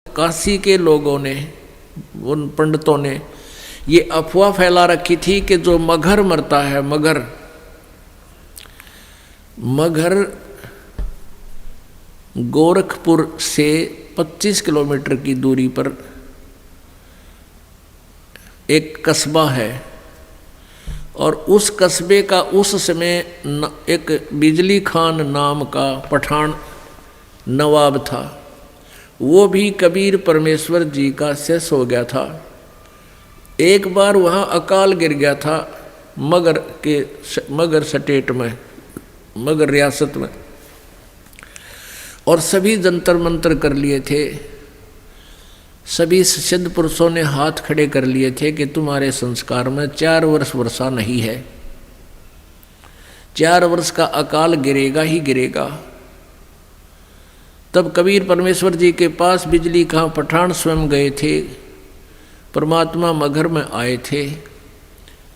काशी के लोगों ने, उन पंडितों ने ये अफवाह फैला रखी थी कि जो मगर मरता है, मगर गोरखपुर से 25 किलोमीटर की दूरी पर एक कस्बा है, और उस कस्बे का उस समय एक बिजली खान नाम का पठान नवाब था। वो भी कबीर परमेश्वर जी का शिष्य हो गया था। एक बार वहाँ अकाल गिर गया था मगर स्टेट में, मगर रियासत में, और सभी जंतर मंतर कर लिए थे। सभी सिद्ध पुरुषों ने हाथ खड़े कर लिए थे कि तुम्हारे संस्कार में 4 वर्ष वर्षा नहीं है, 4 वर्ष का अकाल गिरेगा ही गिरेगा। तब कबीर परमेश्वर जी के पास बिजली खां पठान स्वयं गए थे, परमात्मा मगर में आए थे,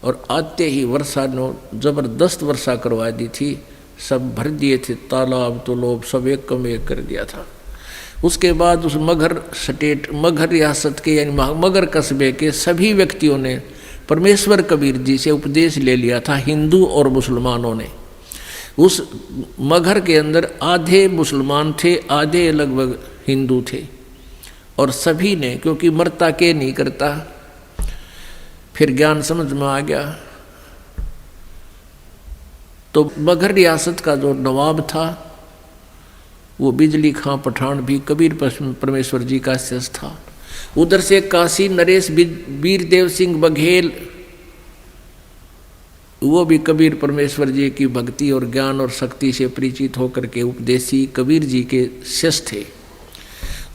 और आते ही वर्षा ने जबरदस्त वर्षा करवा दी थी। सब भर दिए थे, तालाब तुलोब सब एक कम एक कर दिया था। उसके बाद उस मगर स्टेट, मगर रियासत के यानी मगर कस्बे के सभी व्यक्तियों ने परमेश्वर कबीर जी से उपदेश ले लिया था। हिंदू और मुसलमानों ने, उस मगर के अंदर आधे मुसलमान थे, आधे लगभग हिंदू थे, और सभी ने, क्योंकि मरता के नहीं करता, फिर ज्ञान समझ में आ गया। तो मगर रियासत का जो नवाब था वो बिजली खां पठान भी कबीर परमेश्वर जी का शिष्य था। उधर से काशी नरेश वीरदेव सिंह बघेल, वो भी कबीर परमेश्वर जी की भक्ति और ज्ञान और शक्ति से परिचित होकर के उपदेशी कबीर जी के शिष्य थे।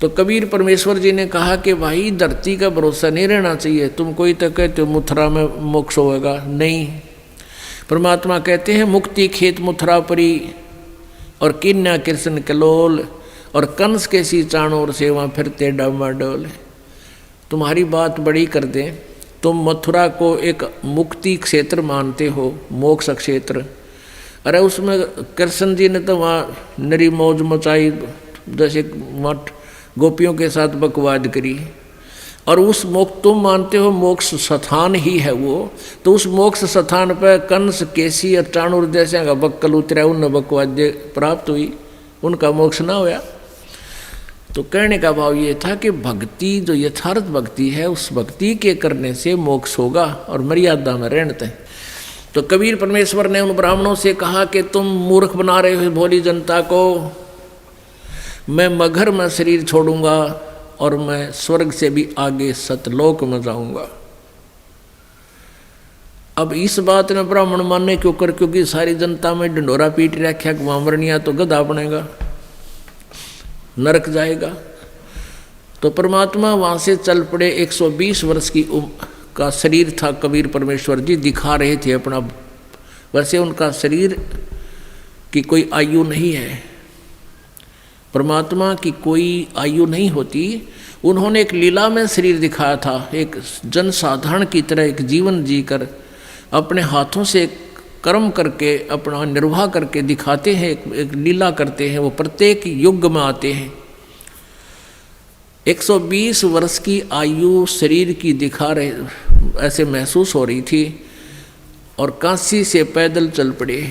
तो कबीर परमेश्वर जी ने कहा कि भाई धरती का भरोसा नहीं रहना चाहिए। तुम कोई तो कहते हो मथुरा में मोक्ष होगा, नहीं। परमात्मा कहते हैं मुक्ति खेत मथुरा परी, और किन्या कृष्ण कलोल, और कंस के सी चाणोर से वहाँ फिरते डामाडोल। तुम्हारी बात बड़ी कर दें, तुम मथुरा को एक मुक्ति क्षेत्र मानते हो, मोक्ष क्षेत्र। अरे उसमें कृष्ण जी ने तो वहाँ नरी मौज मचाई, जैसे मठ गोपियों के साथ बकवाद करी, और उस मोक्ष तुम मानते हो मोक्ष स्थान ही है वो, तो उस मोक्ष स्थान पर कंस केसी और चाणूर जैसे का बक्कल उतरा, उन बकवाद प्राप्त हुई, उनका मोक्ष ना होया। तो कहने का भाव ये था कि भक्ति जो यथार्थ भक्ति है, उस भक्ति के करने से मोक्ष होगा, और मर्यादा में रहते हैं। तो कबीर परमेश्वर ने उन ब्राह्मणों से कहा कि तुम मूर्ख बना रहे हो भोली जनता को, मैं मगर में शरीर छोड़ूंगा और मैं स्वर्ग से भी आगे सतलोक में जाऊंगा। अब इस बात ने ब्राह्मण मानने क्यों कर, क्योंकि सारी जनता में ढंडोरा पीट रखा कि वामरनिया तो गधा बनेगा, नरक जाएगा। तो परमात्मा वहाँ से चल पड़े। 120 वर्ष की का शरीर था कबीर परमेश्वर जी, दिखा रहे थे अपना। वैसे उनका शरीर की कोई आयु नहीं है, परमात्मा की कोई आयु नहीं होती। उन्होंने एक लीला में शरीर दिखाया था, एक जनसाधारण की तरह एक जीवन जीकर अपने हाथों से कर्म करके अपना निर्वाह करके दिखाते हैं, एक लीला करते हैं। वो प्रत्येक युग में आते हैं। 120 वर्ष की आयु शरीर की दिखा रहे, ऐसे महसूस हो रही थी, और काशी से पैदल चल पड़े।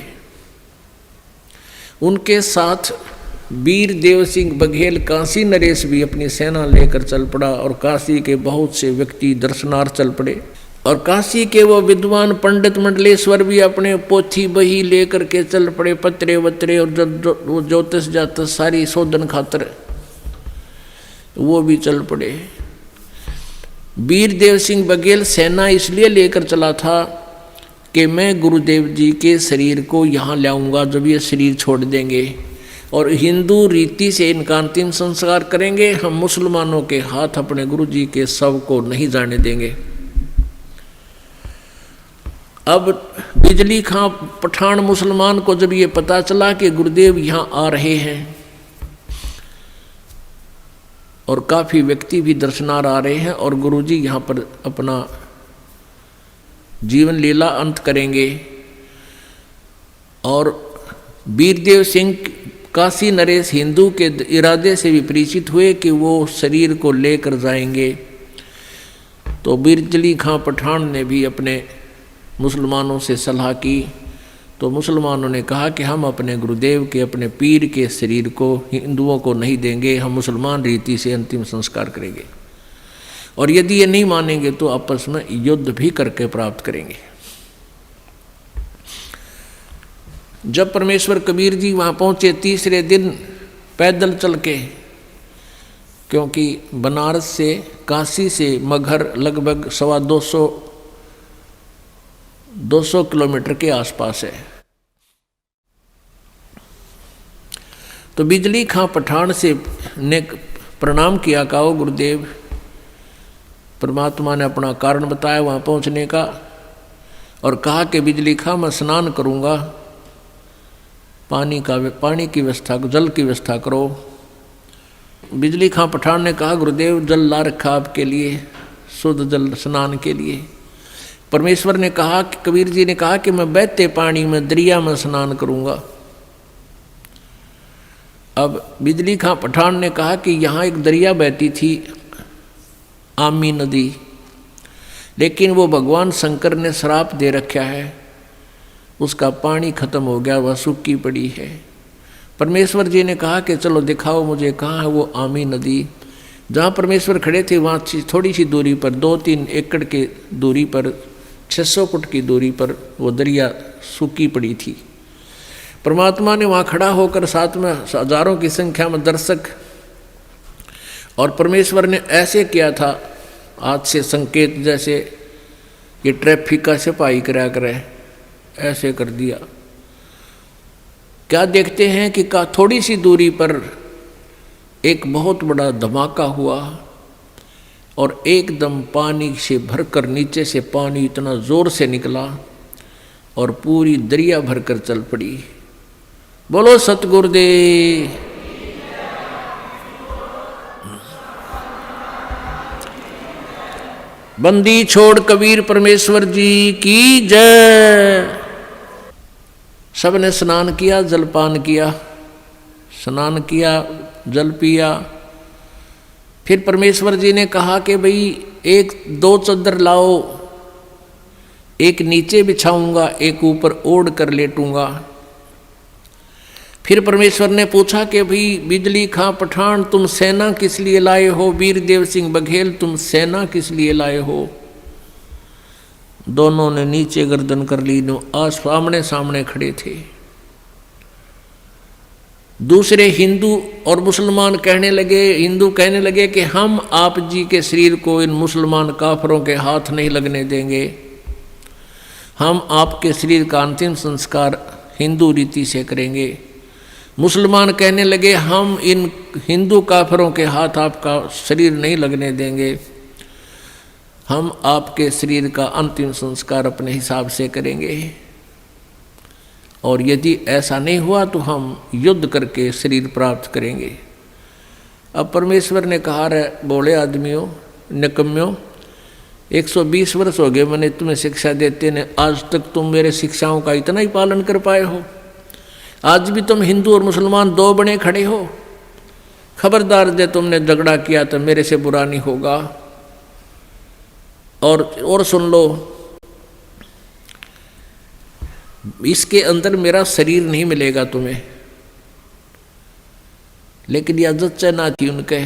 उनके साथ वीरदेव सिंह बघेल काशी नरेश भी अपनी सेना लेकर चल पड़ा, और काशी के बहुत से व्यक्ति दर्शनार्थ चल पड़े। और काशी के वो विद्वान पंडित मंडलेश्वर भी अपने पोथी बही लेकर के चल पड़े, पत्रे वत्रे और ज्योतिष जातस सारी शोधन खातर वो भी चल पड़े। वीरदेव सिंह बघेल सेना इसलिए लेकर चला था कि मैं गुरुदेव जी के शरीर को यहाँ लाऊंगा जब ये शरीर छोड़ देंगे, और हिंदू रीति से इनका अंतिम संस्कार करेंगे। हम मुसलमानों के हाथ अपने गुरु जी के शव को नहीं जाने देंगे। अब बिजली खां पठान मुसलमान को जब ये पता चला कि गुरुदेव यहाँ आ रहे हैं, और काफ़ी व्यक्ति भी दर्शनार्थ आ रहे हैं, और गुरुजी यहाँ पर अपना जीवन लीला अंत करेंगे, और वीरदेव सिंह काशी नरेश हिंदू के इरादे से भी परिचित हुए कि वो शरीर को लेकर जाएंगे। तो बिजली खां पठान ने भी अपने मुसलमानों से सलाह की। तो मुसलमानों ने कहा कि हम अपने गुरुदेव के, अपने पीर के शरीर को हिंदुओं को नहीं देंगे, हम मुसलमान रीति से अंतिम संस्कार करेंगे, और यदि ये नहीं मानेंगे तो आपस में युद्ध भी करके प्राप्त करेंगे। जब परमेश्वर कबीर जी वहाँ पहुँचे तीसरे दिन पैदल चल के, क्योंकि बनारस से, काशी से मगहर लगभग 200 किलोमीटर के आसपास है। तो बिजली खां पठान से ने प्रणाम किया, कहो गुरुदेव। परमात्मा ने अपना कारण बताया वहाँ पहुँचने का, और कहा कि बिजली खां मैं स्नान करूँगा, पानी की व्यवस्था, जल की व्यवस्था करो। बिजली खां पठान ने कहा गुरुदेव जल ला रखा आपके लिए, शुद्ध जल स्नान के लिए। परमेश्वर ने कहा कि कबीर जी ने कहा कि मैं बहते पानी में, दरिया में स्नान करूँगा। अब बिजली खां पठान ने कहा कि यहाँ एक दरिया बहती थी, आमी नदी, लेकिन वो भगवान शंकर ने श्राप दे रखा है, उसका पानी खत्म हो गया, वह सूखी पड़ी है। परमेश्वर जी ने कहा कि चलो दिखाओ मुझे कहाँ है वो आमी नदी। जहाँ परमेश्वर खड़े थे वहाँ थोड़ी सी दूरी पर, 2-3 एकड़ के दूरी पर, 600 फुट की दूरी पर वो दरिया सूखी पड़ी थी। परमात्मा ने वहाँ खड़ा होकर साथ में हजारों की संख्या में दर्शक, और परमेश्वर ने ऐसे किया था हाथ से संकेत, जैसे ये ट्रैफिक का सिपाही करा करे, ऐसे कर दिया। क्या देखते हैं कि थोड़ी सी दूरी पर एक बहुत बड़ा धमाका हुआ, और एकदम पानी से भरकर नीचे से पानी इतना जोर से निकला और पूरी दरिया भरकर चल पड़ी। बोलो सतगुरुदेव। बंदी छोड़ कबीर परमेश्वर जी की जय। सबने स्नान किया, जलपान किया, स्नान किया, जल पिया। फिर परमेश्वर जी ने कहा कि भाई 1-2 चद्दर लाओ, एक नीचे बिछाऊंगा, एक ऊपर ओढ़ कर लेटूंगा। फिर परमेश्वर ने पूछा कि भाई बिजली खां पठान तुम सेना किस लिए लाए हो, वीरदेव सिंह बघेल तुम सेना किस लिए लाए हो। दोनों ने नीचे गर्दन कर ली, आमने सामने खड़े थे। दूसरे हिंदू और मुसलमान कहने लगे, हिंदू कहने लगे कि हम आप जी के शरीर को इन मुसलमान काफरों के हाथ नहीं लगने देंगे, हम आपके शरीर का अंतिम संस्कार हिंदू रीति से करेंगे। मुसलमान कहने लगे हम इन हिंदू काफरों के हाथ आपका शरीर नहीं लगने देंगे, हम आपके शरीर का अंतिम संस्कार अपने हिसाब से करेंगे, और यदि ऐसा नहीं हुआ तो हम युद्ध करके शरीर प्राप्त करेंगे। अब परमेश्वर ने कहा रे बोले आदमियों, निकम्यों, 120 वर्ष हो गए मैंने तुम्हें शिक्षा देते ने, आज तक तुम मेरे शिक्षाओं का इतना ही पालन कर पाए हो। आज भी तुम हिंदू और मुसलमान 2 बने खड़े हो। खबरदार जे तुमने झगड़ा किया तो मेरे से बुरा नहीं होगा। और सुन लो, इसके अंदर मेरा शरीर नहीं मिलेगा तुम्हें। लेकिन यह जच्चा ना थी उनके।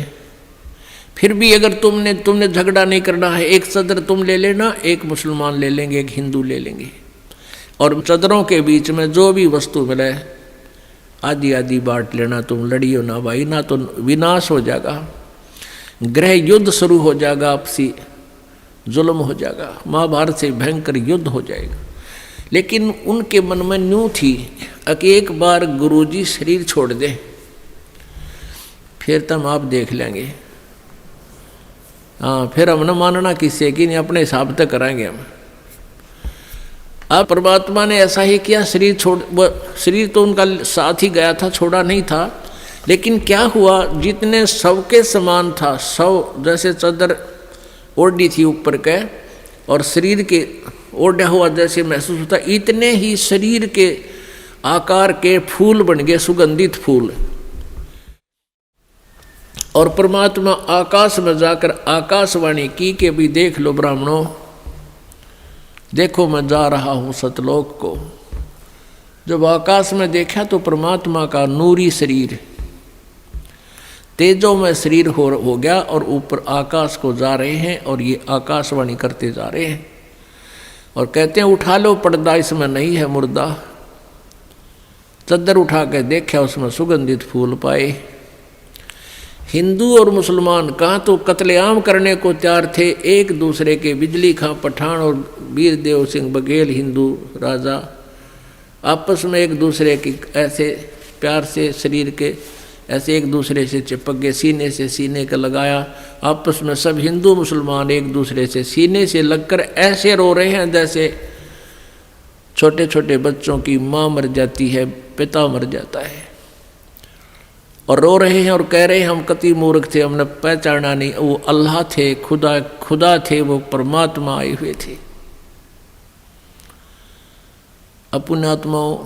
फिर भी अगर तुमने झगड़ा नहीं करना है, एक चदर तुम ले लेना, एक मुसलमान ले लेंगे, एक हिंदू ले लेंगे, और चदरों के बीच में जो भी वस्तु मिले आधी आधी बांट लेना। तुम लड़ियो ना भाई, ना तो विनाश हो जाएगा, गृह युद्ध शुरू हो जाएगा, आपसी जुल्म हो जाएगा, महाभारत से भयंकर युद्ध हो जाएगा। लेकिन उनके मन में न्यू थी कि एक बार गुरुजी शरीर छोड़ दे, फिर तुम आप देख लेंगे। हाँ, फिर हम न मानना किससे कि नहीं, अपने हिसाब तक कराएंगे हम। अब परमात्मा ने ऐसा ही किया, शरीर तो उनका साथ ही गया था, छोड़ा नहीं था। लेकिन क्या हुआ, जितने सबके समान था, सब जैसे चादर ओढ़ी थी ऊपर के और शरीर के ओढ़ा हुआ जैसे महसूस होता, इतने ही शरीर के आकार के फूल बन गए, सुगंधित फूल। और परमात्मा आकाश में जाकर आकाशवाणी की कि भी देख लो ब्राह्मणों, देखो मैं जा रहा हूँ सतलोक को। जब आकाश में देखा तो परमात्मा का नूरी शरीर, तेजों में शरीर हो गया और ऊपर आकाश को जा रहे हैं और ये आकाशवाणी करते जा रहे हैं और कहते हैं उठा लो पर्दा, इसमें नहीं है मुर्दा। चद्दर उठा के देखा, उसमें सुगंधित फूल पाए। हिंदू और मुसलमान कहाँ तो कत्लेआम करने को तैयार थे एक दूसरे के। बिजली खां पठान और वीर देव सिंह बघेल हिंदू राजा आपस में एक दूसरे की ऐसे प्यार से शरीर के ऐसे एक दूसरे से चिपक गए, सीने से सीने का लगाया। आपस में सब हिंदू मुसलमान एक दूसरे से सीने से लगकर ऐसे रो रहे हैं जैसे छोटे छोटे बच्चों की माँ मर जाती है, पिता मर जाता है, और रो रहे हैं और कह रहे हैं हम कति मूर्ख थे, हमने पहचाना नहीं, वो अल्लाह थे, खुदा थे, वो परमात्मा आए हुए थे। अपने आत्माओं,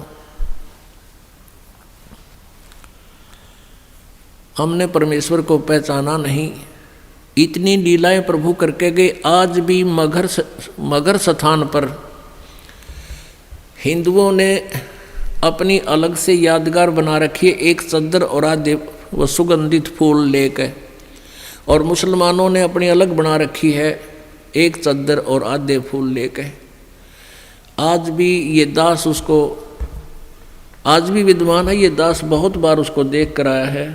हमने परमेश्वर को पहचाना नहीं। इतनी लीलाएं प्रभु करके गए। आज भी मगर स्थान पर हिंदुओं ने अपनी अलग से यादगार बना रखी है, एक चद्दर और आधे वो सुगंधित फूल लेकर, और मुसलमानों ने अपनी अलग बना रखी है, एक चद्दर और आधे फूल लेकर। आज भी ये दास उसको, आज भी विद्वान है ये दास, बहुत बार उसको देख कर आया है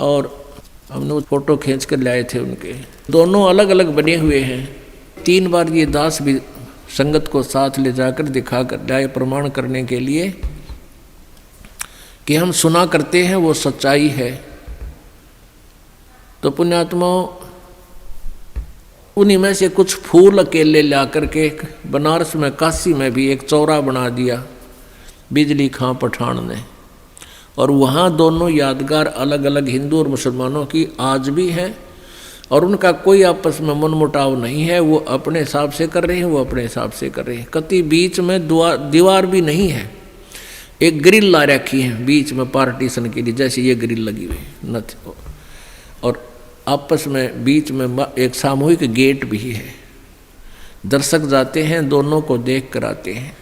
और हमने वो फोटो खींच कर लाए थे उनके। दोनों अलग अलग बने हुए हैं। 3 बार ये दास भी संगत को साथ ले जाकर दिखा कर लाए, प्रमाण करने के लिए कि हम सुना करते हैं वो सच्चाई है। तो पुण्यात्माओं, उन्हीं में से कुछ फूल अकेले ला करके बनारस में, काशी में भी एक चौरा बना दिया बिजली खां पठान ने, और वहाँ दोनों यादगार अलग अलग हिंदू और मुसलमानों की आज भी है, और उनका कोई आपस में मनमुटाव नहीं है। वो अपने हिसाब से कर रहे हैं, वो अपने हिसाब से कर रहे हैं। कति बीच में दीवार भी नहीं है, एक ग्रिल ला रखी है बीच में पार्टीशन के लिए, जैसे ये ग्रिल लगी हुई न, और आपस में बीच में एक सामूहिक गेट भी है। दर्शक जाते हैं, दोनों को देख कर आते हैं।